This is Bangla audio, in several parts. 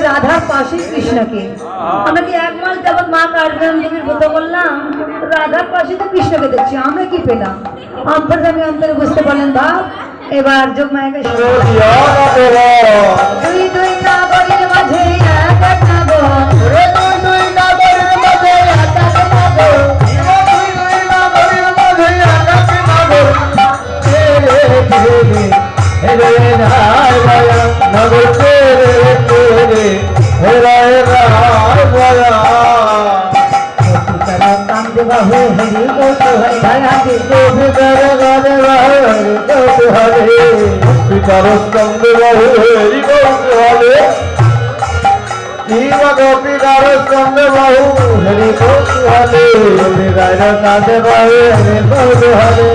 রাধার পাশে কৃষ্ণকে আমরা কি এক মাস যাবত মা কার্যক্রম দেবীর ব্রত করলাম, রাধার পাশে তো কৃষ্ণকে দেখছি, আমরা কি পেলাম? আমি অন্তরে বুঝতে পারলেন ভাব। এবার যোগ মায়াকে দুই দুই নাগরের মাঝে এক এক নাগর, দুই দুই নাগরের মাঝে এক এক নাগর, দুই দুই নাগরের মাঝে এক এক নাগর, নগর বাহু হরি কৌতূহল ধারাতে পিতার স্কন্ধ বাহু হরি কৌতূহলে পিতার স্কন্ধ বাহু হরি কৌতূহলে বিদায় কাঁধে বাহু হরি কৌতূহলে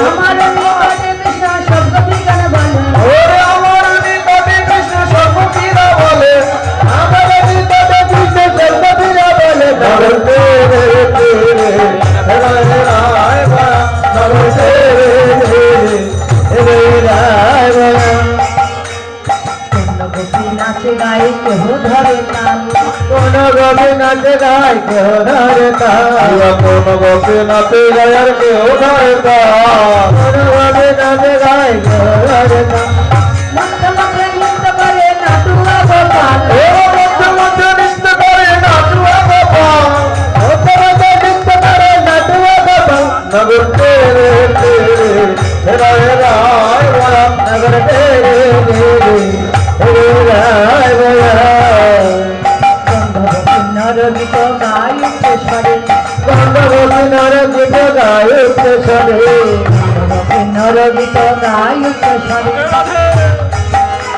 আমার নিকটে কৃষ্ণ শব্দ ঠিকানা বলে, ওরে আমার নিকটে কৃষ্ণ শব্দ ঠিকানা বলে, আমার নিকটে কৃষ্ণ শব্দ ঠিকানা বলে, নগর নাচে গায়ে কেহ ধরে নাম, কোন গবে নাচে গায় কেহ ধরে তাল, কোন গবে নাচে গায় আর কেহ ধরে তাল, কোন গবে নাচে গায় কেহ ধরে তাল, মধ্যে মধ্যে নৃত্য করে নাটুয়া গোপাল, মধ্যে মধ্যে নৃত্য করে নাটুয়া গোপাল, মধ্যে মধ্যে নৃত্য করে নাটুয়া গোপাল, নগর তেরে তেরে রায় রায় রাম, নগর তেরে তেরে রায় রায় নরগীত গায়ুক্তেশ্বরে, গন্ধবতী নরগীত গায়ুক্তেশ্বরে, নরগীত গায়ুক্তেশ্বরে,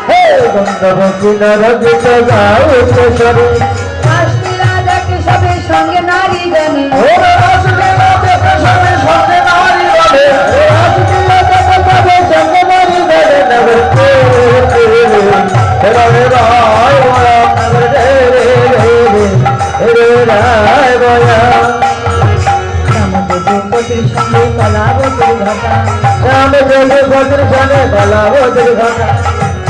হে গন্ধবতী নরগীত গায়ুক্তেশ্বরে, কাশ্মীর রাজাকে সবে সঙ্গে নারী জানে, ওরে রাসলীলা দেখে সবে সঙ্গে নারী বলে, রাসলীলা দেখে সবে সঙ্গে নারী বলে, নগর তেরে তেরে রায় রায় রাম, নগর তেরে তেরে রায় রায় রামদেবপতির সঙ্গে কলাবতীর ঘটা, রাম জগৎপতির সঙ্গে কলাবতীর ঘটা,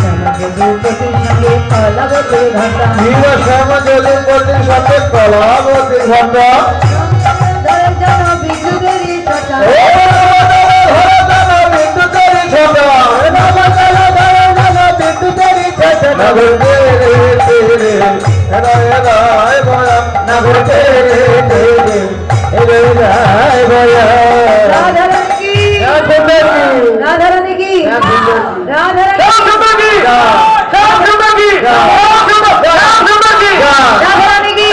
রামদেবপতির সঙ্গে কলাবতীর ঘটা, বীর শ্যাম জগৎপতির সঙ্গে কলাবতীর ঘটা, ধরে যেন বিদ্যুতেরই ছটা, বিদ্যুতেরই ছটা, বিদ্যুতেরই ছটা, নগর তেরে তেরে রায় রায় বয়া, নগর তেরে তেরে রায় বয়া, রাধারানী কি, রাধারানী কি, রাধারানী রাধারানী কি,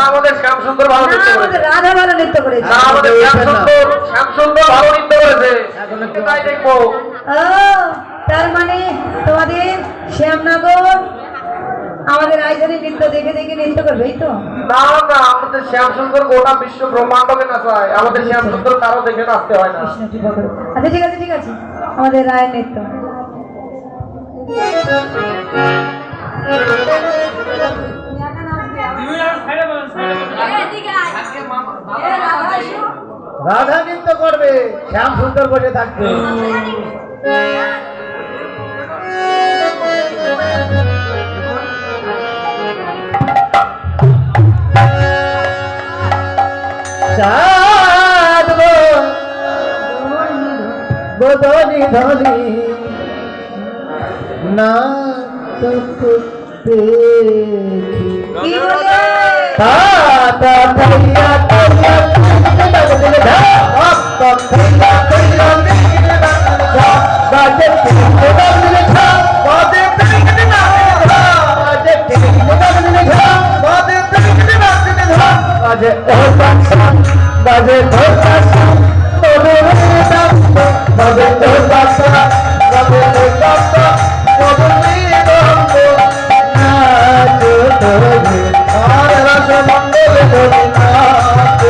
আমাদের শ্যাম সুন্দর ভালো নৃত্য করেছে, রাধা ভালো নৃত্য করেছে, আমাদের শ্যাম সুন্দর ভালো নৃত্য করেছে। চলছে তাই দেখবো। ও তার মানে তোমাদের শ্যামনগর আমাদের রাজধানী নৃত্য দেখে দেখে নৃত্য করবে এই তো? না না, আমাদের শ্যামসুন্দর গোটা বিশ্ব ব্রহ্মাণ্ডকে নাচায়, আমাদের শ্যামসুন্দর কারো দেখে নাচতে হয় না। কৃষ্ণ কৃপা করো। আচ্ছা ঠিক আছে ঠিক আছে, আমাদের রায়ের নৃত্য। রাধা নৃত্য করবে, শ্যামসুন্দর বসে থাকবে। বদনি ধনি না দেখি কি বলে? তাতা তাইয়া তাইয়া দিলে ধা তাতা তাইয়া তাইয়া দিলে ধা বাজে দিলে ধা বাজে দিলে ধা বাজে দিলে ধা বাজে দিলে ধা বাজে ও বাজে বাজে ও বাজে তোরে নাম বাজে ও বাজে বাজে ও বাজে তোরে নাম না তোরে আর রস মঙ্গল তোরে না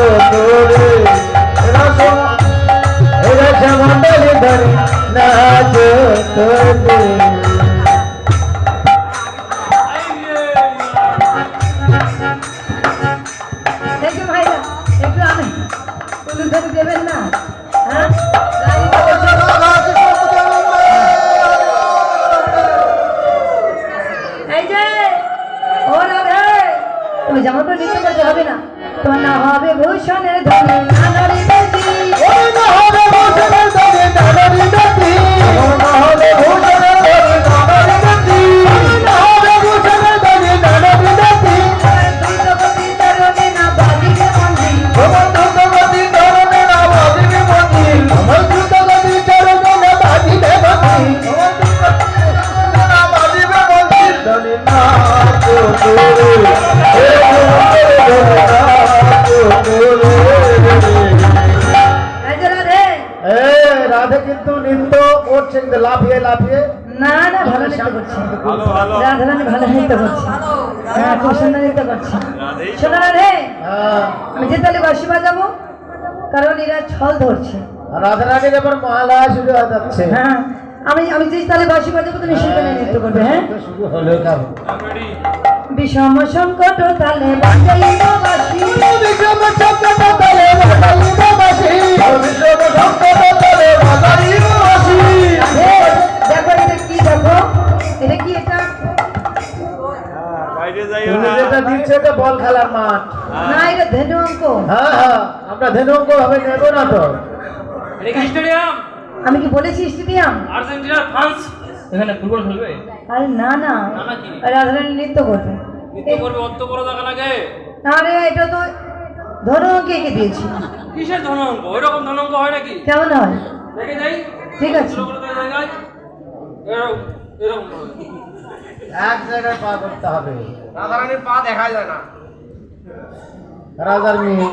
তোরে রস মঙ্গল ধরে না তোরে। দেখো ভাইরা একটু আমি কোনো ধরে দেবেন না? হ্যাঁ এই যে ও রাধে, তুমি যেমন করে নৃত্য করতে হবে না, তোমার না হবে ভূষণের ধনে নানারি বেশি। না হবে ভূষণের ধরে নানারি বেশি, না হবে ভূষণের ধরে নানারি বেশি, না হবে ভূষণের ধরে নানারি বেশি। দ্রুতগতির চরণে না বাজিবে মঞ্জিল, আমার দ্রুতগতির চরণে না বাজিবে মঞ্জিল, আমার দ্রুতগতির চরণে না বাজিবে মঞ্জিল, আমার দ্রুতগতির চরণে না বাজিবে মঞ্জিল। ধরে না তোরে হে ধরে না তোরে। এই যে রাধে, রাধে কিন্তু নৃত্য করছে কিন্তু লাফিয়ে লাফিয়ে। না না ভালো নৃত্য করছে, রাধা রানী ভালো নৃত্য করছে, হ্যাঁ খুব সুন্দর নৃত্য করছে। শোনো রাধে, আমি যে তাহলে বাঁশি বাজাবো, কারণ এরা ছল ধরছে। রাধা রানীর এবার মহালয়া শুরু হয়ে যাচ্ছে। হ্যাঁ আমি আমি যে তাহলে বাঁশি বাজাবো, তুমি সেখানে নৃত্য করবে। হ্যাঁ শুরু হলো না বিষম সংকট তালে বাজাইব বাঁশি, বিষম সংকট তালে বাজাইব বাঁশি, বিষম সংকট তালে বাজাইব বাঁশি। দেখো এটা কি, দেখো এটা কি, এটা তুমি যেটা দিচ্ছে এটা বল খেলার মাঠ। না এটা ধেনু অঙ্ক। হ্যাঁ হ্যাঁ, আমরা ধেনু অঙ্ক ভাবে নেব না তো। স্টেডিয়াম আমি কি বলেছি স্টেডিয়াম? আর্জেন্টিনার ফ্রান্স এখানে ফুটবল খেলবে, আরে না না, না কি? রাধারানী নৃত্য করবে। নৃত্য করবে, অত বড় দেখা লাগে। আরে এটা তো ধরো অঙ্ক এঁকে দিয়েছি, কিসের ধনাঙ্ক? ওই রকম ধনাঙ্ক হয় নাকি? কেমন হয়? দেখে যাই ঠিক আছে ছোট করে জায়গায় এরকম এরকম হবে। এক জায়গায় পা করতে হবে। রাধারানীর পা দেখা যায় না। রাজার মেয়ে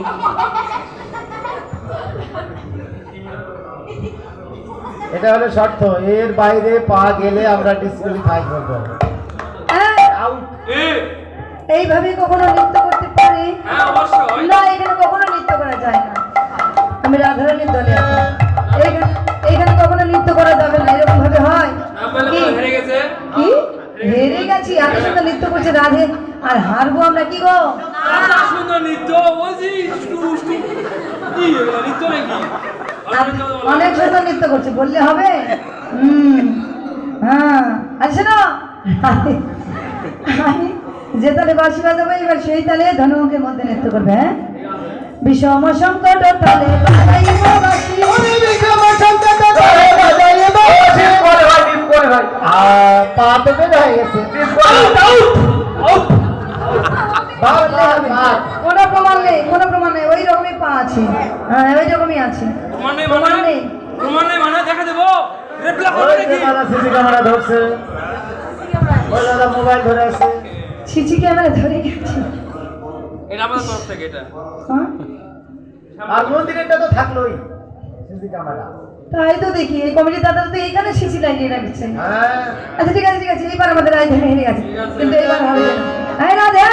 এটা হলো শর্ত, এর বাইরে পা গেলে আমরা ডিসকুয়ালিফাই করবো। হ্যাঁ, আউট। এইভাবে কখনো নৃত্য করতে পারে হ্যাঁ অবশ্যই। না, এখানে কখনো নৃত্য করা যায় না। আমি রাধারানীর দলে আছি, এইখানে কখনো নৃত্য করা যাবে না, এরকম ভাবে হয় না বলে কি? হেরে গেছে। কি হেরে গেছি? এত সুন্দর নৃত্য করছে রাধে, আর হারবো আমরা কি গো? এত সুন্দর নৃত্য বলছি কি এগুলো নৃত্য নাকি? আর অনেক সুন্দর নৃত্য করছে, বললে হবে? হ্যাঁ আচ্ছা না, আমি যে তালে বাঁশি বাজাবো এবার সেই তালে ধনুকের মধ্যে নৃত্য করবে। হ্যাঁ বিষম সংকট তালে বাজাইব বাঁশি, পা তো বের হয়ে গেছে। কোনো প্রমাণ নেই, কোনো প্রমাণ নেই, ওই রকমই পা আছে। হ্যাঁ ওই রকমই আছে, প্রমাণ নেই প্রমাণ নেই। প্রমাণ নেই মানে দেখা দেবো। রেপ্লা করবে নাকি? সিসি ক্যামেরা ধরছে, ওই দাদা মোবাইল ধরে আছে। সিসি ক্যামেরা ধরে গেছে। এটা আমাদের তরফ থেকে এটা। হ্যাঁ? আর মন্দিরেরটা তো থাকলোই সিসি ক্যামেরা। তাই তো দেখি এই কমিটি দাদা তো এইখানে শিশি লাগিয়ে রাখছে। হ্যাঁ আচ্ছা ঠিক আছে ঠিক আছে, এইবার আমাদের রাজধানী হেরে গেছে, কিন্তু এবার হবে না। এই রাধে,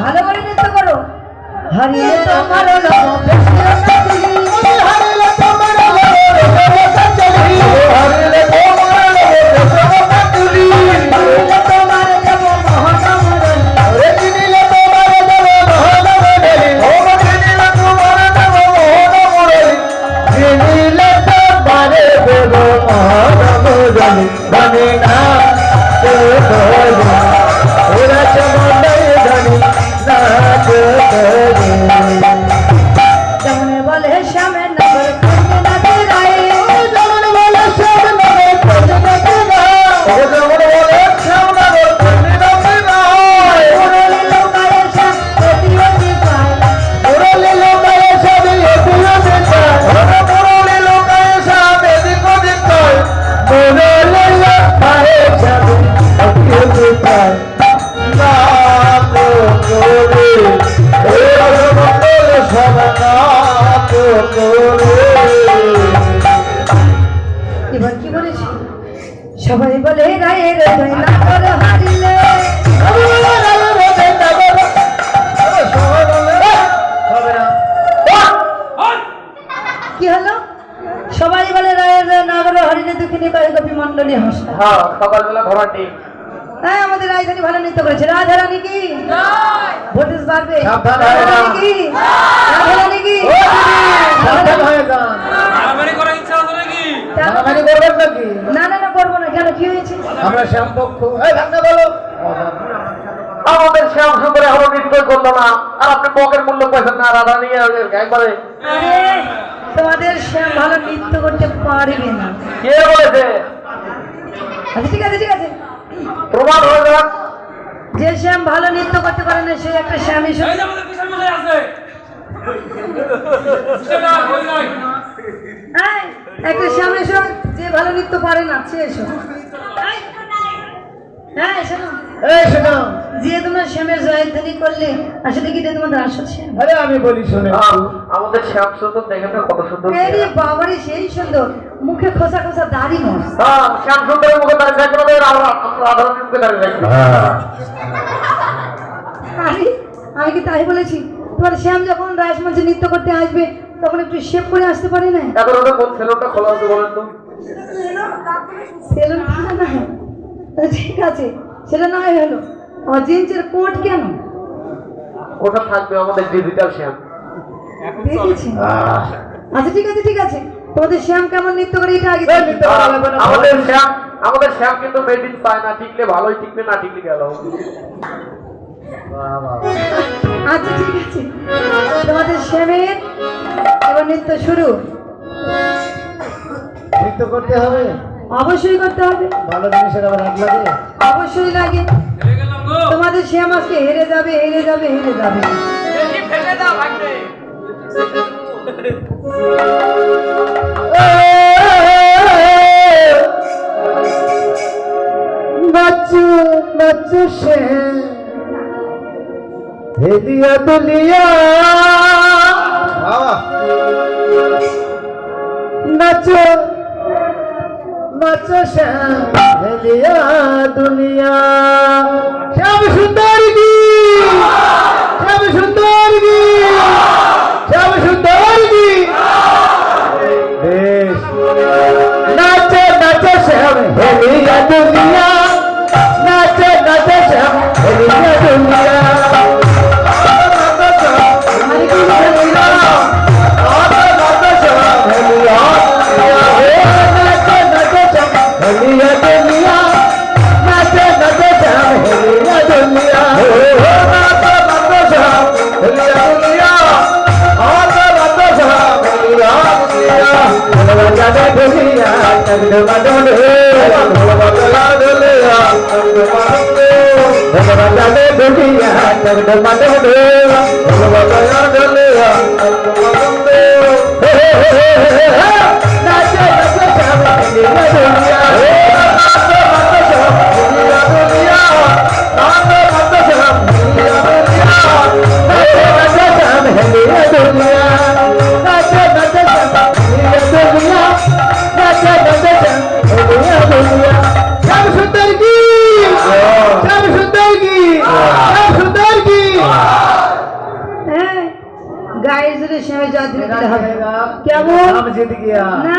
ভালো করে নৃত্য করো। হারিয়ে তোমার লোভ বেশিও না তুমি, হারিলে তোমার হারিলে তোমার তুলি হারিলে তোমার দেব মহানমরণ, ওরে কিনিলে তোমার দেব মহানমরণ ও কিনিলে তোমার দেব মহানমরণ কিনিলে তোমার দেব মহানমরণ ধনী না তো ধনী ওরা চমলাই ধনী না তো ধনী যেমন বলে শ্যামে নগর কুঞ্জ নদী রায়, যেমন বলে সব নগর কোন নদী নাই ও যেমন বলে সব নগর কোন নদী নাই মুরলী লোকায় শ্যাম প্রতিবন্ধী পায়, মুরলী লোকায় সব এদিও দেখায় মুরলী লোকায় সব এদিও দেখায় মুরলী লোকায় সব এদিও দেখায় না তো করে এই রকমের সব না তো করে এবার কি বলেছি? সবাই বলে রায়ের দই নগর হারিলে, কি হলো? সবাই বলে রায়ের নগর হারিলে দুঃখিনী কয় গোপী মন্ডলী হাসা। হ্যাঁ সকালবেলা ঘোরাটি হ্যাঁ আমাদের রাজধানী ভালো নৃত্য করেছে। রাধা রানী কি ভোটেজ বাড়বে? সাবধান রাধা হয়ে রানী যান। কি? রাধা রানী কি? সাবধান হয়ে যান মারামারি করার ইচ্ছা আছে নাকি? মারামারি করবেন নাকি না না না করবো না, কেন কি হয়েছে? আমরা শ্যামপক্ষ এই ভাঙনা বলো আমাদের শ্যাম সুন্দরে হলো নৃত্য করলো না আর আপনি বকের মূল্য পাইছেন না রাধা নিয়ে একবারে আরে তোমাদের শ্যাম ভালো নৃত্য করতে পারবে না। কে বলেছে আচ্ছা ঠিক আছে ঠিক আছে, প্রমাণ হয়ে যাক যে শ্যাম ভালো নৃত্য করতে পারে না সে একটা শ্যাম এসে এই যে আমাদের কিসের মশাই আছে? সেটা কই নাই? হ্যাঁ একটা শ্যাম এসো, যে ভালো নৃত্য পারে না সে এসো। এই, হ্যাঁ শোনো, এই শোনো যে তোমরা শ্যামের জয়ধ্বনি করলে আসলে কি এটা তোমাদের আসল শ্যাম? আরে আমি বলি শুনে আমাদের শ্যাম সুন্দর দেখেন না কত সুন্দর এরে বাবারে সেই সুন্দর, মুখে খোসা খোসা দাড়ি মস। হ্যাঁ শ্যাম সুন্দরের মুখে দাঁড়িয়ে থাকবে না আমরা রাধারানীর মুখে দাঁড়িয়ে থাকবে আরে আমি কি তাই বলেছি? তোমার শ্যাম যখন রাজমঞ্চে নৃত্য করতে আসবে তখন একটু শেভ করে আসতে পারে না? এখন ওদের কোন সেলুনটা খোলা হতে বলেন তো সেলুন খোলা না হয়? ঠিক আছে সেটা না হয় হলো, আমার জিন্সের কোট কেন? ওটা থাকবে আমাদের ডিজিটাল শ্যাম দেখেছি। আচ্ছা ঠিক আছে ঠিক আছে, তোমাদের শ্যাম কেমন নৃত্য করে এটা আগে দেখি। আমাদের শ্যাম কিন্তু মেড ইন চায়না টিকলে ভালোই টিকবে না টিকলে গেল আচ্ছা ঠিক আছে, তোমাদের শ্যামের এবার নৃত্য শুরু। নৃত্য করতে হবে অবশ্যই করতে হবে, ভালো জিনিসের আবার রাগ লাগে অবশ্যই লাগে। হেরে গেলাম গো। তোমাদের শ্যাম আজকে হেরে যাবে হেরে যাবে হেরে যাবে। দেখি ফেলে দাও ভাগ্নে। নাচু নাচু সে হেদিয়া দুলিয়া নাচো নাচো শ্যাম হেদিয়া দুলিয়া শ্যাম সুন্দর কি শ্যাম সুন্দর কি শ্যাম সুন্দর কি বেশ নাচো নাচো শ্যাম হেদিয়া দুলিয়া নাচো নাচো শ্যাম হেদিয়া দুলিয়া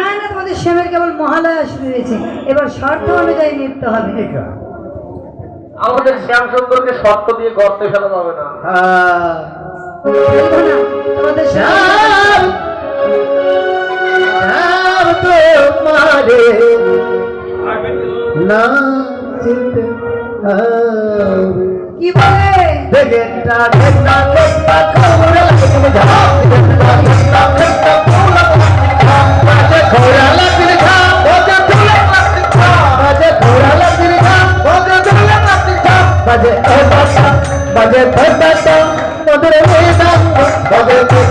না না, তোমাদের শ্যামের কেবল মহালয়া শুরু হয়েছে, এবার শর্ত অনুযায়ী নৃত্য হবে। আমাদের শ্যাম সুন্দরকে শর্ত দিয়ে গর্তে ফেলা যাবে না। বলবো না, তোমাদের শ্যাম তোমারে না চিনতে কি বলে? দেখটা দেখটা দেখটা খোরা লাগবে ঝাপ দেখটা দেখটা দেখটা খোরা বাজে খোরা লাগবে ঝাপ বাজে খোরা লাগবে ঝাপ বাজে খোরা লাগবে ঝাপ বাজে খোরা লাগবে ঝাপ বাজে ও বাজা বাজে বাজা মধুর মেদা বাজে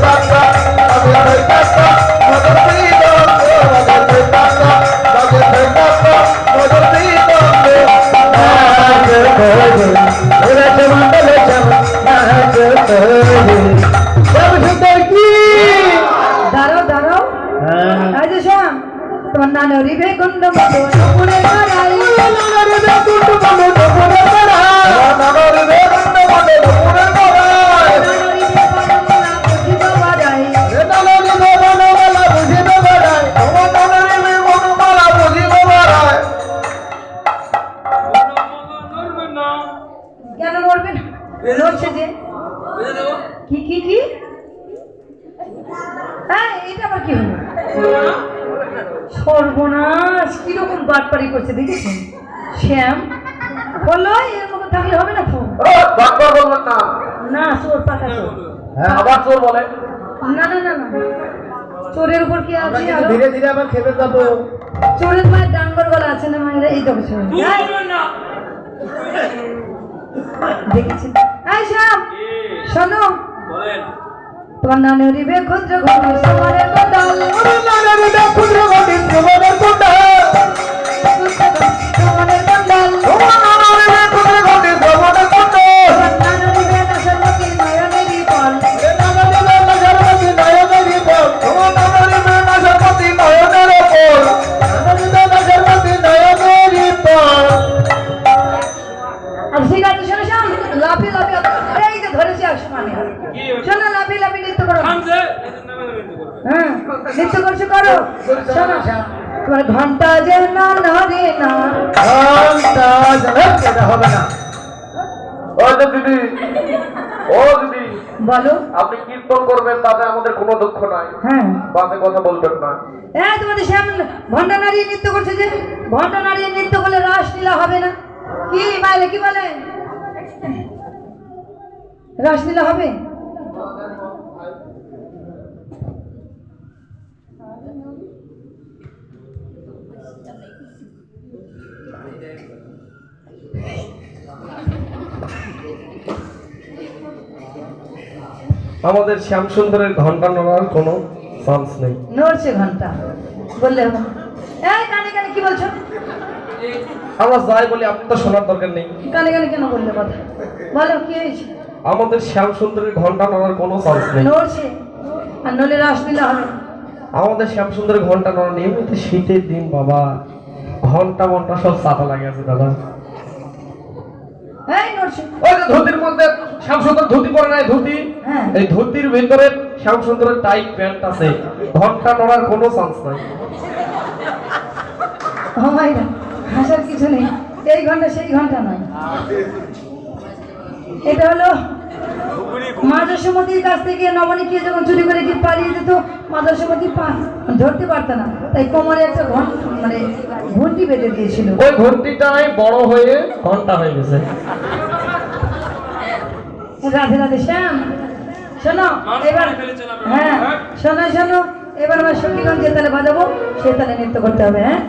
বাজা বাজে বাজা মধুর মেদা বাজে বাজা বাজে বাজা মধুর মেদা বাজে বাজা দাঁড়াও দাঁড়াও, আজ শ্যাম তোমার নানা রিবে কুন্ড মতো নপুরে করাই, কেন মরবে না? লড়ছে যে কি কি কি? হ্যাঁ, এটা আবার কি হলো? সর্বনাশ, কিরকম বাটপারি করছে দেখেছেন? শ্যাম বললো এর মতো থাকলে হবে না ফোন। না, চোর পাকা চোর। আবার চোর বলে না না না না, চোরের উপর কি আছে? আরো ধীরে ধীরে আবার খেপে যাবো। চোরের মায়ের ডাঙ্গর গলা আছে না মায়ের, এই তো কিছু দেখেছেন? এই শ্যাম শোনো, তোমার নানা রিবে ক্ষুদ্র ঘটে সমানের কোটাল, সমানের কোটাল, নানা রিবে নাশালকি নয়নেরই ফল, আর ঠিক আছে শোনো শ্যাম, লাফি লাফি এই যে ধরেছি আসমানে, শোনো লাফি লাফি নৃত্য করো। হ্যাঁ, নৃত্য করছো করো। শোনো তোমার ঘন্টা যে না নড়ে না, হবে না। ও দিদি, ও দিদি, বলো। আপনি কীর্তন করবেন তাতে আমাদের কোনো দুঃখ নাই, হ্যাঁ, বাজে কথা বলবেন না। হ্যাঁ, তোমাদের শ্যাম ঘন্টা নাড়িয়ে নৃত্য করছে যে, ঘন্টা নাড়িয়ে নৃত্য করলে রাসলীলা হবে না? কি বাইরে কি বলে? রাসলীলা হবে? আমাদের শ্যাম সুন্দরের ঘন্টা নড়ার কোনো চান্স নেই। নড়ছে ঘন্টা বললে হবে? এই কানে কানে কি বলছো? আমরা যাই বলি আপনি তো শোনার দরকার নেই। কানে কানে কেন বললে কথা? বলো কি হয়েছে? আমাদের শ্যাম সুন্দরের ঘন্টা নড়ার কোনো চান্স নেই। নড়ছে, আর নলে রাসলীলা হবে? আমাদের শ্যাম সুন্দরের ঘন্টা নড়া নিয়মিত শীতের দিন বাবা, ঘন্টা মন্টা সব চাপা লাগে আছে দাদা। এই নড়ছে। ওই যে ধুতির মধ্যে শ্যাম সুন্দর ধুতি পরে নাই, ধুতি, হ্যাঁ। এই ধুতির ভিতরে শ্যাম সুন্দরের টাইট প্যান্ট আছে, ঘন্টা নড়ার কোনো চান্স নাই। ও মাইরা, হাসার কিছু নেই, এই ঘন্টা সেই ঘন্টা নয়। এটা হলো মা যশোমতির কাছ থেকে নবনীকে যখন চুরি করে কি পালিয়ে যেত, মা যশোমতি ধরতে পারত না, তাই কোমরে একটা মানে ঘন্টি বেঁধে দিয়েছিল। ওই ঘন্টিটাই বড় হয়ে ঘন্টা হয়ে গেছে। রাধে রাধে শ্যাম, শোনো এবার, হ্যাঁ শোনো শোনো, এবার আমার সখীগঞ্জ যে তালে বাজাবো সে তালে নৃত্য করতে হবে। হ্যাঁ,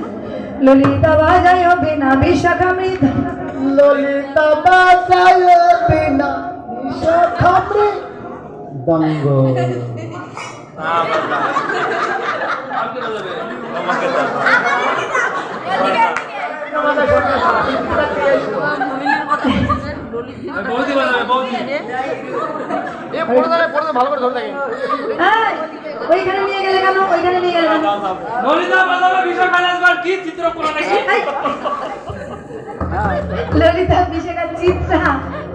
ললিতা বাজায় বিনা বিশাখামৃত, ললিতা বাজায় বিনা বিশাখামৃত দঙ্গ। ওইখানে নিয়ে গেলে কেন? ওইখানে নিয়ে গেলে কেন? ললিতা বিশাখা চিত্রা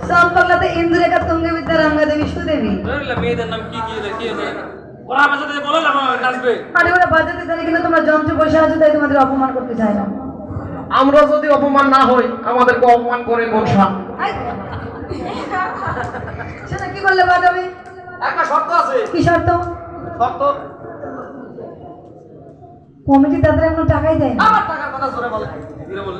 সব পাগলাতে ইন্দুরেখা তুঙ্গবিদ্যা রাঙ্গা দেবী সুদেবী। মেয়েদের নাম কি কি ওরা বাজাতে বলো না নাচবে। আরে ওরা বাজাতে জানে কিন্তু তোমরা যন্ত্রে বসে আছো তাই তোমাদের অপমান করতে চায় না। আমরা যদি অপমান না হই আমাদেরকে অপমান করে কোন সাপ? সেটা কি করলে বাজাবে? একটা শর্ত আছে। কি শর্ত? শর্ত কমিটি তাদের এখনো টাকাই দেয় না। আমার টাকার কথা জোরে বলে। ধীরে বলে।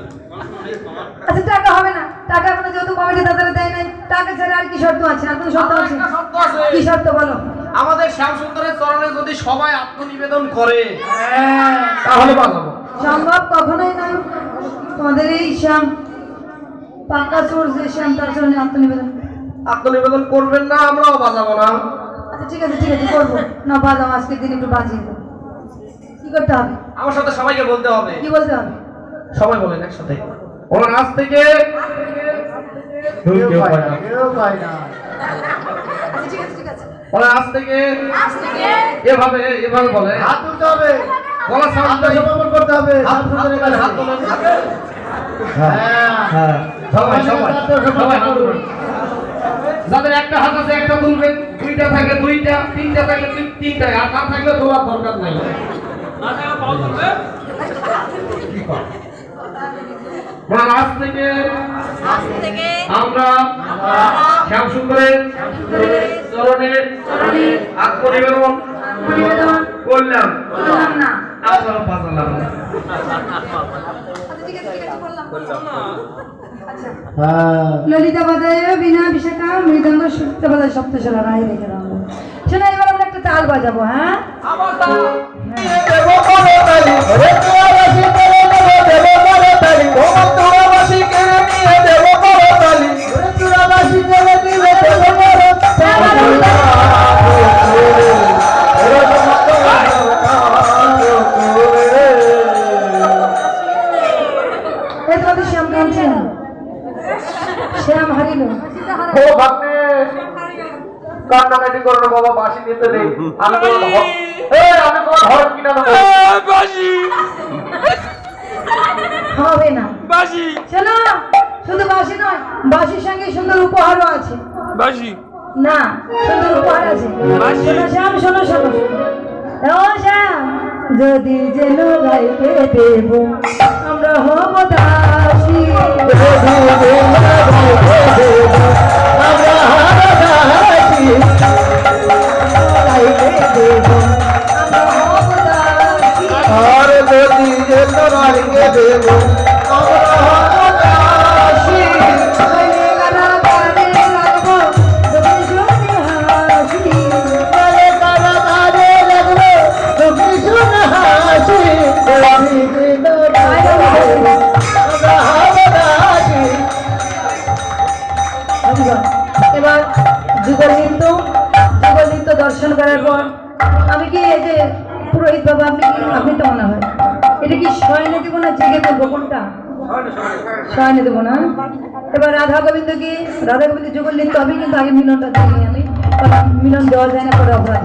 আচ্ছা টাকা হবে না, টাকা এখনো যেহেতু কমিটি তাদের দেয় নাই, টাকা ছাড়া আর কি শর্ত আছে? আর কোনো শর্ত আমার আছে? একটা শর্ত আছে। কি শর্ত বলো? আমাদের শ্যামসুন্দরের চরণে যদি সবাই আত্মনিবেদন করে তাহলে বাজাবো। সম্ভব কখনোই নয়। তোমাদের এই শ্যাম পাকা চোর যে শ্যাম তার জন্য আত্মনিবেদন। আত্মনিবেদন করবেন না আমরাও বাজাবো না। আচ্ছা ঠিক আছে করবো না, বাজাও আজকের দিন একটু বাজিয়ে দাও। কি করতে হবে? আমার সাথে সবাইকে বলতে হবে। কি বলতে হবে? সবাই বলেন একসাথে। ওনার আজ থেকে কেউ পায় না। আচ্ছা ঠিক আছে ওনার আজ থেকে এভাবে বলে হাত তুলতে হবে, গলা সাউন্ড আত্মসমর্পণ করতে হবে। হাত তুলে হাত তোলেন। হ্যাঁ, সবাই হাত তুলবেন। যাদের একটা হাত আছে একটা তুলবেন, দুইটা থাকে দুইটা, তিনটা থাকে তিনটা, আর না থাকলে তোলার দরকার নাই। না থাকলে পাও করবে। ওনার আজ থেকে আমরা শ্যামসুন্দরের চরণে আত্মনিবেদন করলাম, না। আপনারা বাজালাম। আচ্ছা ঠিক আছে বললাম। আচ্ছা হ্যাঁ, ললিতা বাজায় বিনা বিশাখা মৃদঙ্গ সুপ্ত বাজায় সপ্তস্বরা রায় রেখে দাও। শোনো এবার আমরা একটা তাল বাজাবো। হ্যাঁ আমার তাল দেব করে তালি, ওরে তোরাবাসী করে দেব করে তালি, ও তোরাবাসী করে নিয়ে দেব করে তালি, ওরে তোরাবাসী করে নিয়ে দেব করে তালি। এই তোমাদের শ্যাম কাঁদছে না, শ্যাম হারিল। ও ভাগ্নে কান্নাকাটি করো না বাবা, বাসি নিতে নেই। আমি তোমার হরণ কিনা দেবো। বাসি হবে না। বাসি শোনো শুধু বাসি নয়, বাসির সঙ্গে সুন্দর উপহারও আছে। বাসি না সুন্দর উপহার আছে। বাসি। শোনো শ্যাম, শোনো ও শ্যাম, যদি যেন গাইতে দেব আমরা হব দাসী। গাইতে দেব আমরা হব দাসী। আর যদি যে তোমারকে দেব আমরা হব দাসী। গানে গানা গানে রাখবো তুমি যদি হাসি। গানে গানা গানে লাগবে তুমি শুনে হাসি। আমি দিন আমরা হব দাসী। এবার যুগল নৃত্য দর্শন করার পর আমি কি এই যে পুরোহিত বাবা, আপনি তো মনে হয় এটা কি শয়নে দেবো না জেগে দেবো, কোনটা? শয়নে দেবো না। এবার রাধা গোবিন্দ যুগল নৃত্য হবে, কিন্তু আগে মিলনটা দিইনি আমি, কারণ মিলন দেওয়া যায় না, পরে অপরাধ।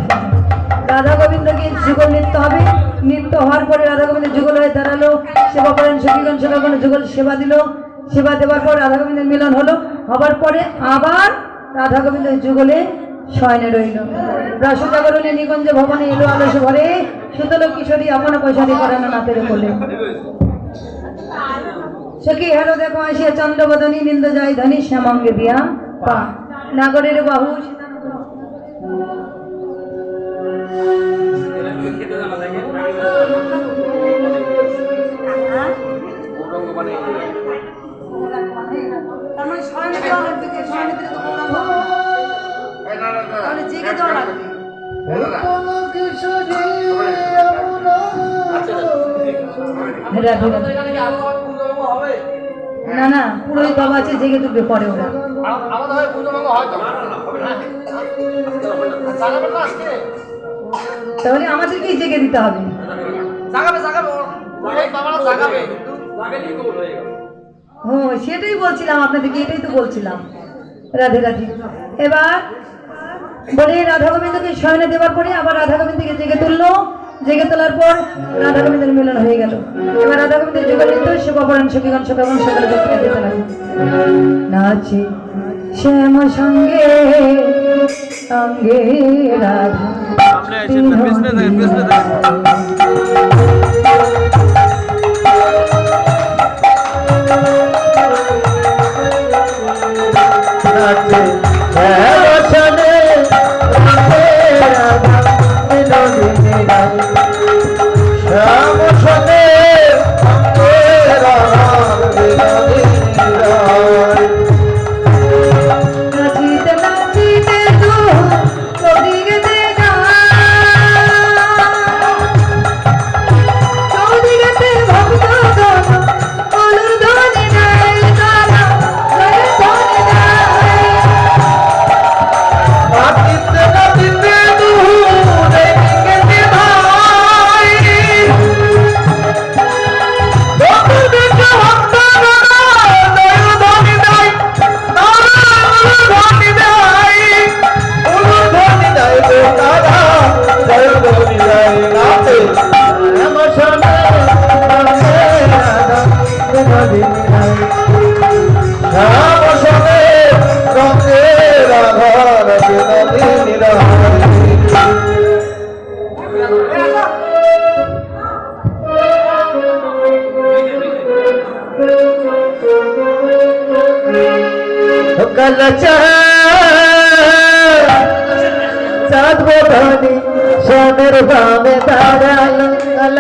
রাধা গোবিন্দকে যুগল নৃত্য হবে। নৃত্য হওয়ার পরে রাধা গোবিন্দ যুগল হয়ে দাঁড়ালো, সেবা করেন সখীগণ, সেবা করেন, যুগল সেবা দিল। সেবা দেওয়ার পর রাধা গোবিন্দের মিলন হলো। হবার পরে আবার রাধা গোবিন্দের যুগলে শয়নে রইল। রসজাগরণে নিকুঞ্জ ভবনে এলো আলস ভরে, সুতল কিশোরী আপন কৈশোরী করানো নাতের কোলে। সখী হেরো দেখো আসিয়া চন্দ্রবদনী নিন্দ যায় ধনী শ্যামঙ্গে দিয়া পা। নাগরের বাহু খেতে জানা থাকে না না পুরোহিত বাবা আছে, জেগে তুলবে পরে ওরা। আমাদের হয় পূর্ণমঙ্গ হয় তো। জাগাবে তো আজকে? তাহলে আমাদেরকেই জেগে দিতে হবে। জাগাবে বাবারা জাগাবে। ও সেটাই বলছিলাম আপনাদেরকে, এটাই তো বলছিলাম। রাধে রাধে। এবার বলে রাধা গোবিন্দকে শয়নে দেওয়ার পরে আবার রাধা গোবিন্দকে জেগে তুললো। জেগে তোলার পর রাধা গোবিন্দের মিলন হয়ে গেল। এবার রাধা গোবিন্দের যুগল নৃত্য শুভকরণ সখীগণ সকাগণ সকালে দেখতে যেতে লাগে। নাচে শ্যাম সঙ্গে অঙ্গে রাধা সামনে আসেন না, পেছনে থাকেন, পেছনে থাকেন। নাচে শ্যামসনে রাধে রাধা বিনোদিনী রায় শ্যামসনে রাধে রাধা বিনোদিনী রায় নাচিতে নাচিতে তো চৌদিকেতে চৌদিকেতে ভক্ত অলুর ধ্বনি নাই তারা ধ্বনি নাই নাচিতে নাচিতে দূরে গেছে ভাই বন্ধুদের ভক্তগণ জয়ধ্বনি দেয় জয়ধ্বনি দেয় উলুধ্বনি দেয় গো তারা জয়ধ্বনি দেয় নাচে শ্যামসনে রাধে রাধা বিনোদিনী রায় শ্যামসনে রাধে রাধা বিনোদিনী রায় कल चाँद बोधनी सोनेर बामे दाड़ाल कल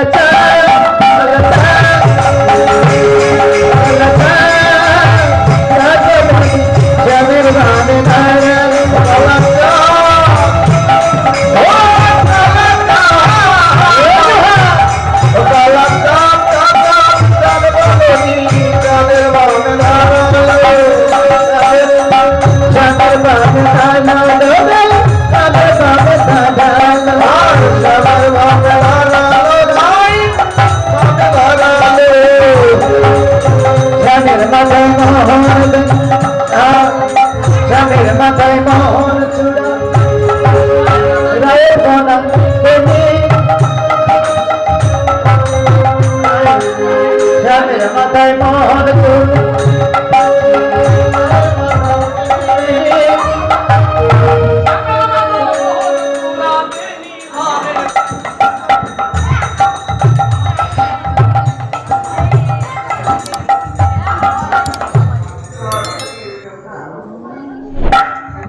सोनेर बामे दाड़ाल মাথায় মোহন চূড়া রায়ের বনা দেবী মাথায় মোহন চূড়া